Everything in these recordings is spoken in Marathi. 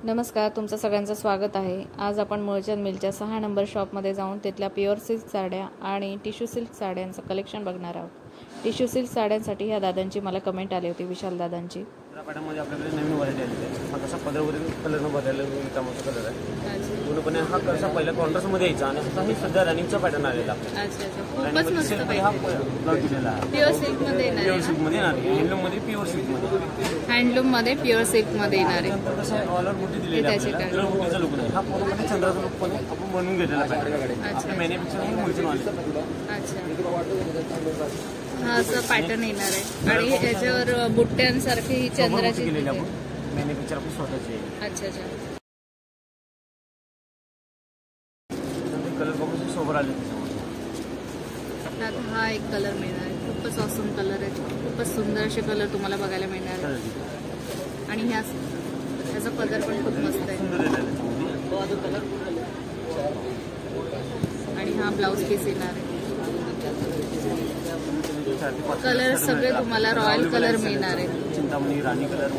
नमस्कार, तुमचं सगळ्यांचं स्वागत आहे। आज आपण मुळचंद मिलच्या 6 नंबर शॉपमध्ये जाऊन तिथल्या प्युअर सिल्क साड्या आणि टिश्यू सिल्क साड्यांचं कलेक्शन बघणार आहोत। टिश्यू सिल्क साड्यांसाठी ह्या दादांची मला कमेंट आली होती, विशाल दादांची। पॅटर्नमध्ये आपल्याकडे नवीन व्हरायटी आली आहे। हा कसा पदरवरील कलरनं भरलेला कामाचा कलर आहे। पूर्णपणे हा कसा पहिला कॉन्ट्रास्टमध्ये यायचा आणि आता हे सध्या रनिंगचा पॅटर्न आलेला आहे। खूपच मस्त हा ब्लाउज दिलेला आहे। प्युअर सिल्कमध्ये येणार प्युअर सिल्कमध्ये येणार आहे। हँडलूममध्ये प्युअर सिल्कमध्ये हँडलूममध्ये प्युअर सिल्कमध्ये येणार आहे। कसं ऑल ओव्हर बुटी दिलेली आहे आपल्याला। बुटीचा लुक नाही, हा पूर्णपणे चंद्राचा लुक पण आपण बनवून घेतलेला पॅटर्न। आपल्या मॅन्युफॅक्चरिंग मुळचंद वाले। अच्छा, हा असं पॅटर्न येणार आहे आणि याच्यावर बुट्ट्यांसारखी ही चंद्राची केलेली आपण मॅन्युफॅक्चर आपली स्वतःची आहे। अच्छा अच्छा, कलर कॉम्बिनेशन सोबत आले त्यात हा एक कलर मिळणार आहे। खूपच ऑसम कलर आहे, खूपच सुंदर असे कलर तुम्हाला बघायला मिळणार आहे। आणि ह्याचा पदर पण खूप मस्त आहे आणि हा ब्लाउज पीस येणार आहे। कलर सगळे तुम्हाला रॉयल कलर मिळणार आहे। चिंतामणी, राणी कलर,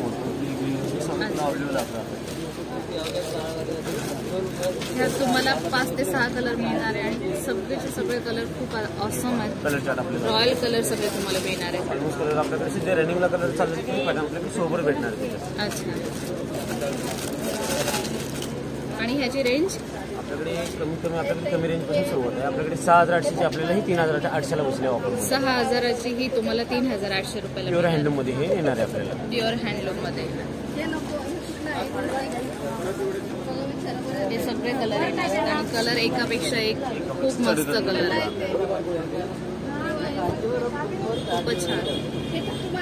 ह्यात तुम्हाला 5 ते 6 कलर मिळणार आहे आणि सगळेचे सगळे कलर खूप ऑसम आहेत। रॉयल कलर सगळे तुम्हाला मिळणार आहे। कलर आपल्याकडे जे रनिंगला कलर चालले ते पॅटर्न आपल्याकडे सोबत भेटणार आहे। अच्छा, आणि ह्याची रेंज आपल्याकडे कमी आपल्याकडे कमी रेंज पासून सुरुवात आहे। आपल्याकडे 6800 आपल्याला ही 3800 बसले ऑफर। 6000ची ही तुम्हाला 3800 रुपयाला प्युअर हँडलूम मध्ये हे येणार आहे आपल्याला। प्युअर हँडलूम मध्ये हे सगळे कलर येणार आहेत आणि कलर एकापेक्षा एक खूप मस्त कलर आहे, खूपच छान।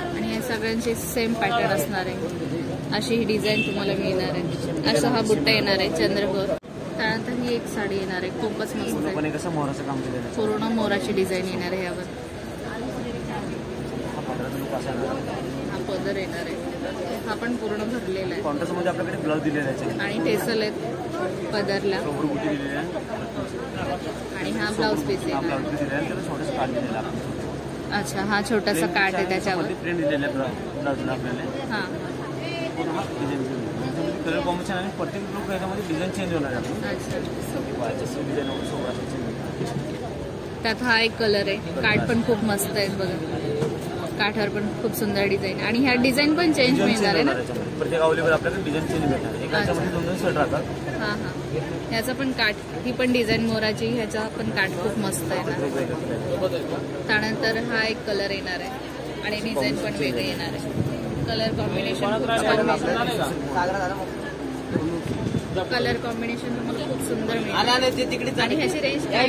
आणि हे सगळ्यांचे सेम पॅटर्न असणार आहे। अशी ही डिझाईन तुम्हाला मिळणार आहे। असा हा बुट्टा येणार आहे चंद्रकोर। त्यानंतर ही एक साडी येणार आहे, खूपच मस्त आहे। कसं मोराचं काम केलेलं आहे, पूर्ण मोराची डिझाईन येणार आहे यावर। हा पदर येणार आहे, हा पण पूर्ण भरलेला आहे। कॉन्ट्रास्टमध्ये आपल्याकडे ब्लाउज दिलेला आहे आणि टेसल आहेत पदरला बुटी दिलेली आहे आणि हा ब्लाउज पीस आहे। ब्लाउज दिलेला आहे, त्याला छोटंसं कार्ड दिलेलं आहे। अच्छा, हा छोटासा कार्ड आहे त्याच्यावर प्रिंट दिलेलं आहे ब्लाउजला आपल्याला। हा, कलर कॉम्बिनेशन आणि प्रत्येक लुक याच्यामध्ये डिझाईन चेंज होणार आहे। अच्छा, डिझाईन त्यात हा एक कलर आहे। कार्ड पण खूप मस्त आहेत बघा, काठावर पण खूप सुंदर डिझाईन आणि ह्या डिझाईन पण चेंज मिळणार आहे ना। प्रत्येक अवेलेबल आपल्याकडे डिझाईन चेंज भेटणार आहे। एकाच्यामध्ये 2-2 शर्ट राहतात। हा हा, ह्याचा पण काठ, ही पण डिझाईन मोराची, ह्याचा पण काठ खूप मस्त आहे ना। त्यानंतर हा एक कलर येणार आहे आणि डिझाईन पण वेगळी येणार आहे। कलर कॉम्बिनेशन कलर कॉम्बिनेशन तुम्हाला खूप सुंदर मिळेल। आणि ह्याची रेंज काय?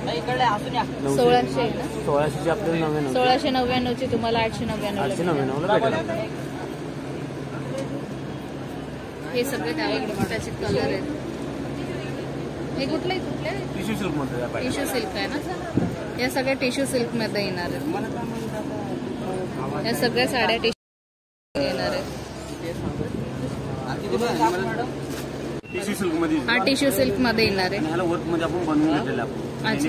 1600 आहे ना। 1600 आपल्याला 1699 ची तुम्हाला 899 ला भेटेल। हे सगळे त्याचे कलर आहेत। हे कुठले टिश्यू सिल्क मध्ये टिश्यू सिल्क आहे ना। या सगळ्या टिश्यू सिल्क मध्ये येणार आहेत। या सगळ्या साड्या टिश्यू येणार आहेत। टिश्यू सिल्क मध्ये, हा टिश्यू सिल्क मध्ये येणार आहे। ह्याला वर्क मध्ये आपण बनवून घेतलेलं आहे। अच्छा,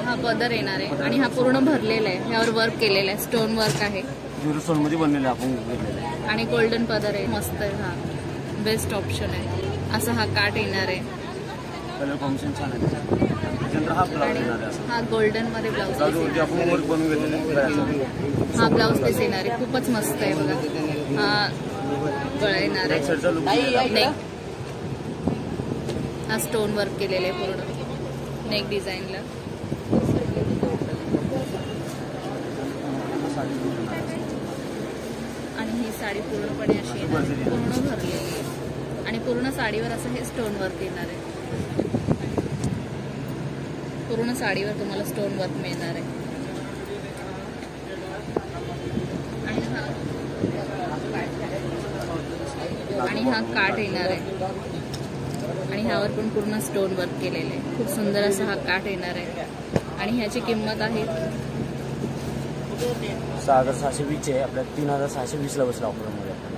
हा पदर येणार आहे आणि हा पूर्ण भरलेला आहे। ह्यावर वर्क केलेलं आहे, स्टोन वर्क आहे। झिरो स्टोन मध्ये बनलेलं आपण घेतलेलं आहे आणि गोल्डन पदर आहे, मस्त आहे। हा बेस्ट ऑप्शन आहे। असा हा काठ येणार आहे। कलर कॉम्बिनेशन छान आहे। हा ब्लाउज येणार आहे, हा गोल्डन मध्ये ब्लाउज वरती आपण वर्क बनवून घेतलेलं आहे। हा ब्लाउज पीस येणार आहे, खूपच मस्त आहे बघा। हा गळा येणार आहे, नेक हा स्टोन वर्क केलेलं आहे पूर्ण नेक डिझाईनला। आणि ही साडी पूर्णपणे अशी येणार आहे, पूर्ण भरलेली आहे आणि पूर्ण साडीवर असं हे स्टोन वर्क येणार आहे। पूर्ण साडीवर तुम्हाला स्टोन वर्क मिळणार आहे। आणि हा काठ येणार आहे आणि ह्यावर पण पूर्ण स्टोन वर्क केलेलं आहे। खूप सुंदर असा हा काठ येणार आहे आणि ह्याची किंमत आहे 6620 आहे। आपल्या 3620 ला बसला ऑफरमध्ये आपल्याला।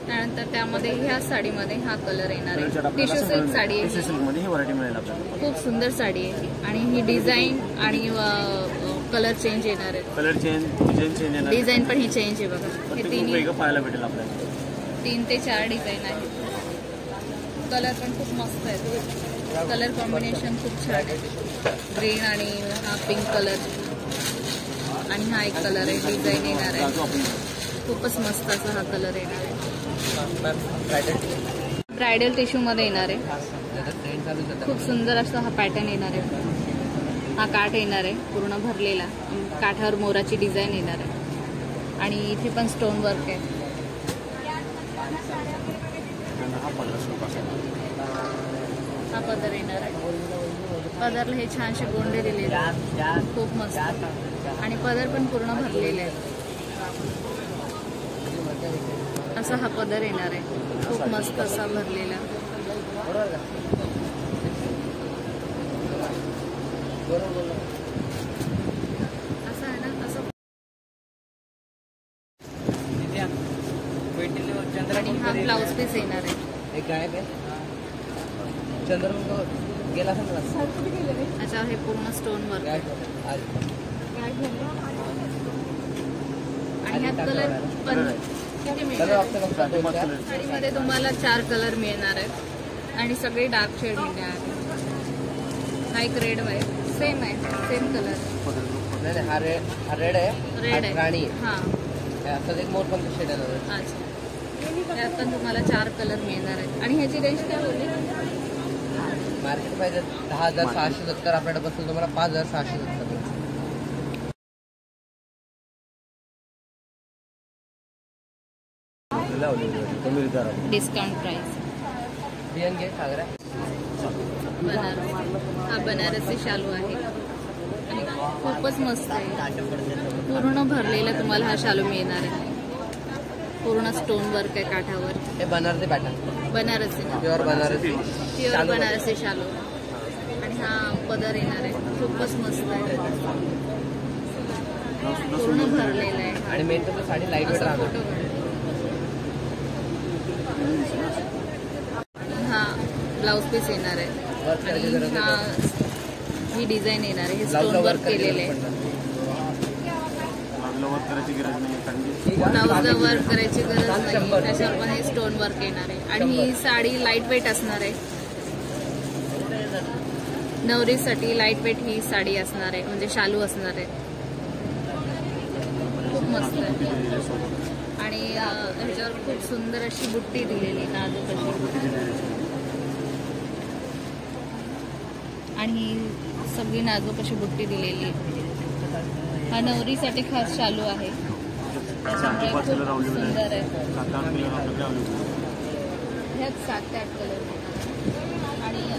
त्यानंतर त्यामध्ये ह्या साडीमध्ये हा कलर येणार आहे. टिश्यू सिल्क साडी आहे. टिश्यू सिल्क मध्ये ही व्हरायटी मिळेल आपल्याला. खूप सुंदर साडी आहे ही. आणि ही डिझाईन आणि कलर चेंज येणार आहे. कलर चेंज, डिझाईन चेंज येणार. डिझाइन पण ही चेंज आहे बघा. हे तीन वेगळं पाहायला भेटेल आपल्याला. 3 ते 4 डिझाईन आहेत. कलर पण खूप मस्त आहे. कलर कॉम्बिनेशन खूप छान आहे. ग्रीन आणि हा पिंक कलर आणि हा एक कलर आहे. डिझाईन येणार आहे. खूपच मस्त असा हा कलर येणार आहे. ब्रायडल टिश्यू मध्ये येणार आहे. खूप सुंदर असा हा पॅटर्न येणार आहे. हा काठ येणार आहे पूर्ण भरलेला. काठावर मोराची डिझाईन येणार आहे आणि इथे पण स्टोन वर्क आहे. हा पदर येणार आहे. पदरला हे छानसे गोंडे दिलेले आहेत. खूप मस्त आणि पदर पण पूर्ण भरलेले आहे. असा हा पदर येणार आहे. खूप मस्त असा भरलेला. असं आहे ना. असं आणि हा ब्लाउज पीस येणार आहे. अच्छा हे पूर्ण स्टोन वर्क आणि ह्यात कलर पण किती मिळणार. साडीमध्ये तुम्हाला 4 कलर मिळणार आहेत आणि सगळे डार्क शेड मिळणार आहे. हा एक रेड आहे. सेम आहे. Same colour. हा रेड आहे. रेड आहे. राणी हा असं एक मोरपंख शेड आहे. अच्छा त्यात पण तुम्हाला 4 कलर मिळणार आहेत. आणि ह्याची रेंज काय होती. मार्केट पाहिजे 10,670. आपल्याकडे बसून तुम्हाला 5,670. Discount price. बनारस. हा बनारसी शालू आहे आणि खूपच मस्त आहे. पूर्ण भरलेला तुम्हाला हा शालू मिळणार आहे. पूर्ण स्टोन वर्क आहे काठावर. हे Banarasi pattern. Banarasi pure Banarasi. Pure Banarasi शालू आणि हा पदर येणार आहे. खूपच मस्त आहे. पूर्ण भरलेला आहे आणि मेन तर साडी लाईट वेट राहणार. फोटो हा ब्लाउज पीस येणार आहे. आणि हा ही डिझाईन येणार आहे. हे स्टोन वर्क केलेले आहे. ब्लाउजला वर्क करायची गरज नाही. त्याच्यावर पण हे स्टोन वर्क येणार आहे. आणि ही साडी लाईट वेट असणार आहे. नवरीसाठी लाईट वेट ही साडी असणार आहे. म्हणजे शालू असणार आहे. खूप मस्त आहे. आणि ह्याच्यावर खूप सुंदर अशी बुट्टी दिलेली नाजूक अशी. आणि ही सगळी नाजूक अशी बुट्टी दिलेली. हा नवरीसाठी खास शालू आहे. त्याच्यामुळे खूप सुंदर आहे. ह्यात 7 ते 8 कलर. आणि हे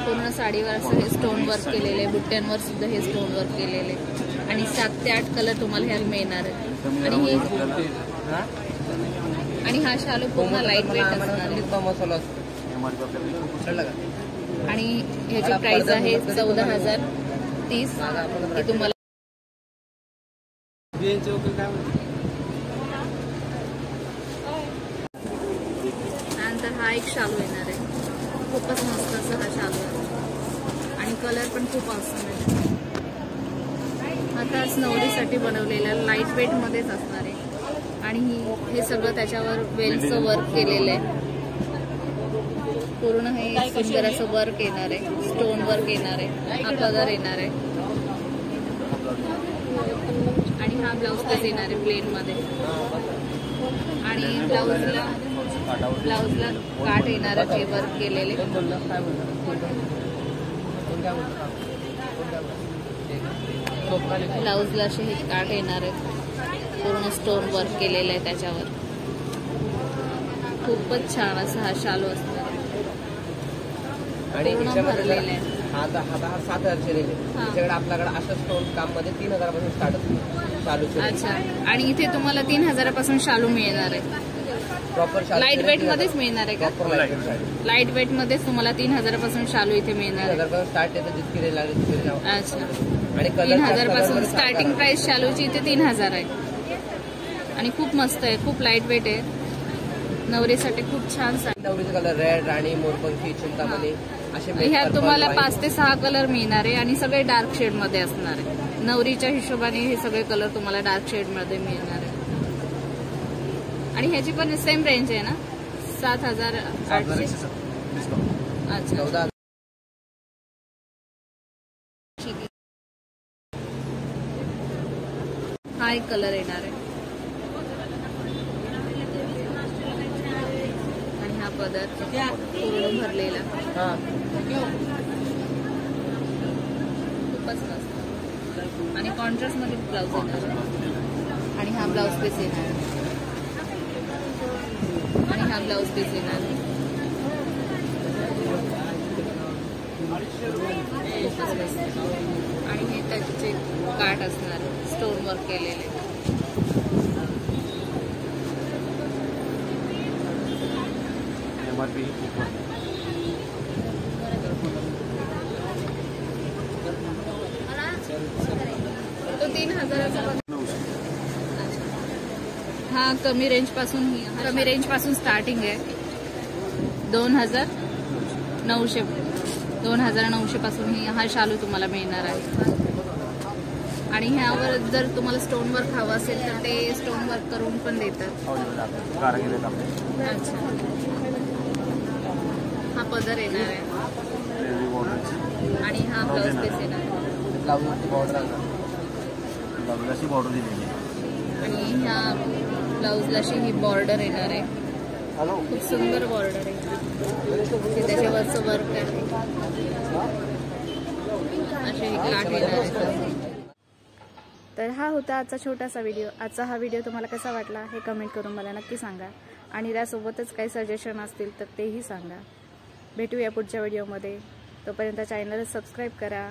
पूर्ण साडीवर असं हे स्टोन वर्क केलेले. बुट्ट्यांवर सुद्धा हे स्टोन वर्क केलेले. आणि 7 ते 8 कलर तुम्हाला ह्यात मिळणार आहे. आणि हा शालू पूर्ण लाईट वेट असणार. आणि ह्याची प्राइस आहे 14,030. ती तुम्हाला नंतर हा एक शालू येणार आहे. खूपच मस्त असा हा शालू आहे आणि कलर पण खूप awesome आहे. आता नवरीसाठी बनवलेला लाईट वेट मध्येच असणार आहे. आणि हे सगळं त्याच्यावर वेलचं वर्क केलेलं आहे. पूर्ण हे सुंदर असं वर्क येणार आहे. स्टोन वर्क येणार आहे. हा पदर येणार आहे. आणि हा ब्लाऊज पीस येणार आहे प्लेन मध्ये. आणि ब्लाऊजला काठ येणार आहे. हे वर्क केलेले. ब्लाऊजला असे हे काठ येणार आहे. पूर्ण स्टोन वर्क केलेलं आहे त्याच्यावर. खूपच छान असा हा शालू असणार आहे. आणि भरलेला आहे. हा 7,000 रेंज. त्याच्याकडे आपल्याकडे असं स्टोन काम मध्ये 3,000 पासून स्टार्ट असतो शालू. अच्छा. आणि इथे तुम्हाला 3,000 पासून शालू मिळणार आहे. प्रॉपर लाईट वेट मध्येच मिळणार आहे का. लाईट वेट मध्येच तुम्हाला 3,000 पासून शालू इथे मिळणार आहे. 3,000 स्टार्ट येतं. जितकी रेंज लागली तितकी रेंज. अच्छा. आणि 3,000 पासून स्टार्टिंग प्राइस शालूची इथे 3,000 आहे. आणि खूप मस्त आहे, खूप लाईट वेट आहे. नवरीसाठी खूप छान साडी. नवरीचे कलर रेड, राणी, मोरपंखी, चिंतामणी असे ह्यात तुम्हाला 5 ते 6 कलर मिळणार आहे आणि सगळे डार्क शेड मध्ये असणार आहे. नवरीच्या हिशोबाने हे सगळे कलर तुम्हाला डार्क शेड मध्ये मिळणार आहे. आणि ह्याची पण सेम रेंज आहे ना, 7,800. अच्छा, 14,000. हा एक कलर येणार आहे. आणि हा पदर पूर्ण भरलेला, खूपच मस्त. आणि कॉन्ट्रास्ट मध्ये ब्लाउज येणार आहे. आणि हा ब्लाउज पीस येणार आहे. आणि हा ब्लाउज पीस येणार आहे. आणि हे त्याचे काठ असणार, स्टोन वर्क केलेले. तो 3,000चा. हा कमी रेंज पासून स्टार्टिंग आहे. 2,900 पासून हा शालू तुम्हाला मिळणार आहे. आणि ह्यावर जर तुम्हाला स्टोन वर्क हवं असेल तर ते स्टोन वर्क करून पण देतात. अच्छा, हा पदर येणार आहे. आणि हा ब्लाउज पीस येणार आहे. आणि ह्या ब्लाउजला अशी ही बॉर्डर येणार आहे. खूप सुंदर बॉर्डर आहे. त्याच्यावरचं वर्क आहे. असे हे काठ येणार आहे. तर हा होता आजचा छोटासा व्हिडिओ. आजचा हा व्हिडिओ तुम्हाला कसा वाटला हे कमेंट करून मला नक्की सांगा. आणि त्यासोबतच काही सजेशन असतील तर तेही सांगा. भेटूया पुढच्या व्हिडिओमध्ये. तोपर्यंत चॅनलला सबस्क्राईब करा.